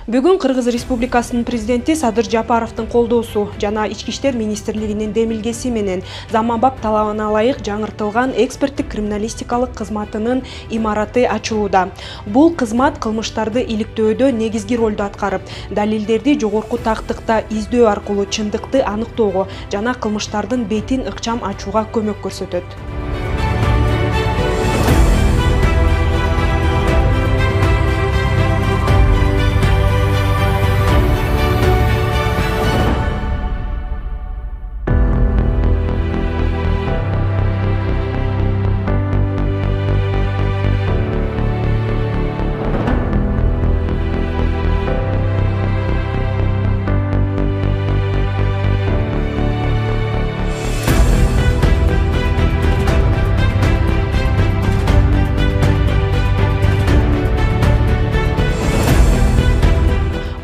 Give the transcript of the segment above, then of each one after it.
Бүгүн Кыргыз Республикасынын президенти Садыр Жапаровдун колдоосу жана Ички иштер министрлигинин демилгеси менен заманбап талабына ылайык жаңыртылган эксперттик криминалистикалык кызматынын имараты ачылууда. Бул кызмат кылмыштарды иликтөөдө негизги ролду аткарып, далилдерди жогорку тактыкта издөө аркылуу чындыкты аныктоого жана кылмыштардын бетин ыкчам ачууга көмөк көрсөтөт.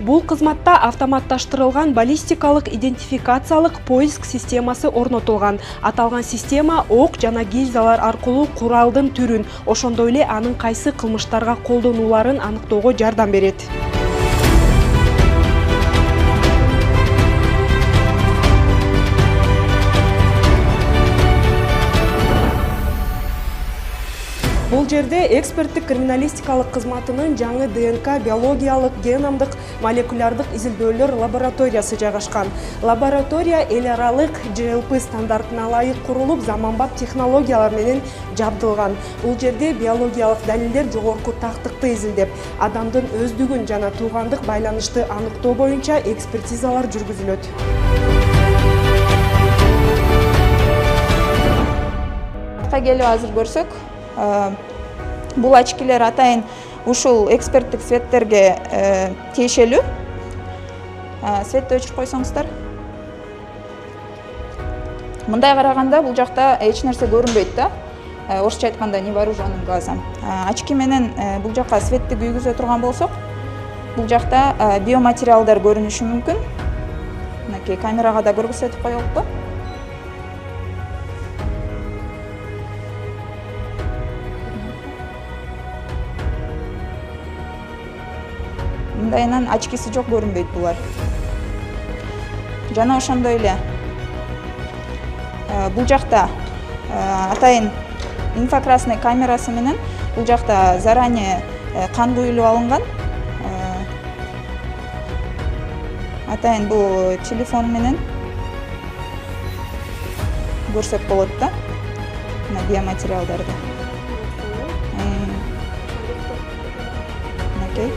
Бул кызматта автоматташтырылган баллистикалык идентификациялык поиск системасы орнотулган. Аталган система ок жана гильзалар аркылуу куралдын түрүн, ошондой эле анын кайсы кылмыштарга колдонуларын аныктоого жардам берет. Бул жерде эксперттик криминалистикалык кызматынын жаңы ДНК, биологиялык, геномдук, молекулярдык изилдөөлөр лабораториясы жайгашкан. Лаборатория эл аралык GLP стандартына ылайык курулуп, заманбап технологиялар менен жабдылган. Бул жерде биологиялык далилдер жогорку тактыкты изилдеп, адамдын өздүгүн жана туугандык байланышты аныктоо боюнча экспертизалар жүргүзүлөт. Келип азыр көрсөк, бул очкилер атайын ушул эксперттик светтерге тиешелүү. Светти өчүрүп койсоңуздар. Мындай караганда бул жакта эч нерсе көрүнбөйт да. Орусча айтканда невооруженным глазом. Очки менен бул жакка светти күйгүзө турган болсок, бул жакта биоматериалдар көрүнүшү мүмкүн. Мынакей камерага да көрсөтүп коелукпу. Мындайынан очкиси жок көрүнбөйт булар. Жана ошондой эле бул жакта атайын инфракрасный камерасы менен бул жакта заранее кан куюлуп алынган. Атайын бул телефон менен көрсөк болот да. Мына биоматериалдарды. Мынакей.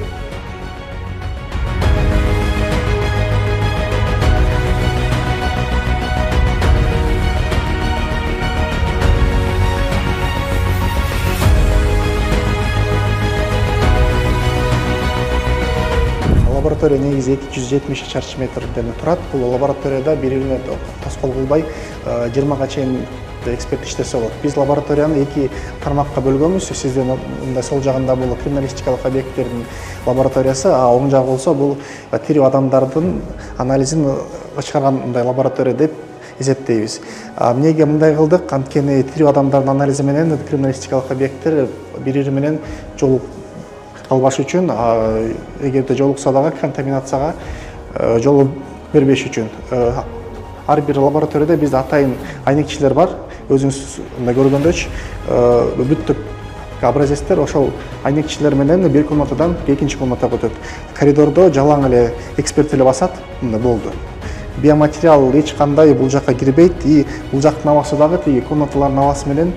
Лаборатория негизи 270 чарчы метрден турат. Бул лабораторияда бири-бирине тоскоол кылбай 20га чейин эксперт иштесе болот. Биз лабораторияны 2 тармакка бөлгөнбүз. Сиздин мындай сол жагында бул криминалистикалык объекттердин лабораториясы, а оң жагы болсо бул тирүү адамдардын анализин чыгарган мындай лаборатория деп эсептейбиз. Эмнеге мындай кылдык? Анткени тирүү адамдардын анализи менен криминалистикалык объекттер бири-бири менен жолугуп калбаш үчүн, эгерде жолукса дагы контаминацияга жол бербеш үчүн ар бир лабораторияда бизде атайын айнекчилер бар. Өзүңүз мындай көргөндөчү бүттүк образецтер ошол айнекчилер менен бир комнатадан экинчи комнатага өтөт. Коридордо жалаң эле эксперт эле басат, мындай болду. Биоматериал эч кандай бул жакка кирбейт, и бул жактын абасы дагы тиги комнаталардын абасы менен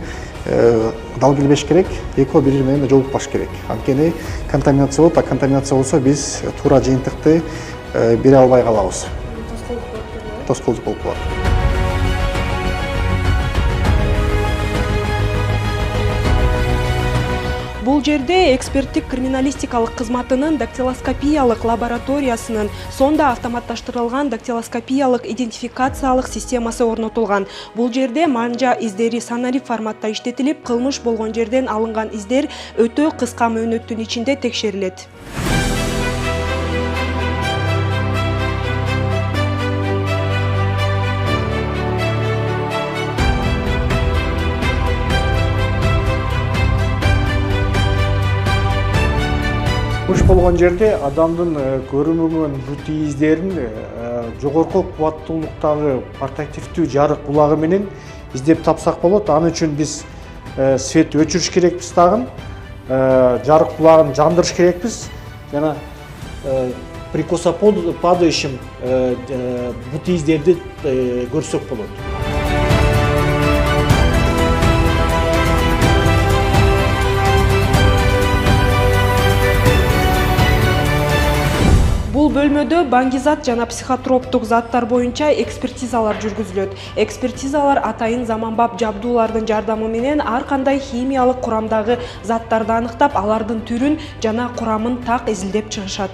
дал келбеш керек, экөө бири менен жолукпаш керек. Анткени контаминация болот, а контаминация болсо биз туура жыйынтыкты бере албай калабыз. Тоскоолдук болуп калат. Бул жерде эксперттик криминалистикалык кызматынын дактилоскопиялык лабораториясынын сонда автоматташтырылган дактилоскопиялык идентификациялык системасы орнотулган. Бул жерде манжа издери санарип форматта иштетилип, кылмыш болгон жерден алынган издер өтө кыска мөөнөттүн ичинде текшерилет. Буш болгон жерде адамдын көрүнмөгөн бут издерин жогорку кубаттуулуктагы портативдүү жарык булагы менен издеп тапсак болот. Аны үчүн биз свет өчүрүш керекпиз дагы, жарык булагын жандырыш керекпиз. Жана при косопадающем бут издерди көрсөк болот. Бул бөлмөдө баңгизат жана психотроптук заттар боюнча экспертизалар жүргүзүлөт. Экспертизалар атайын заманбап жабдуулардын жардамы менен ар кандай химиялык курамдагы заттарды аныктап, алардын түрүн жана курамын так изилдеп чыгышат.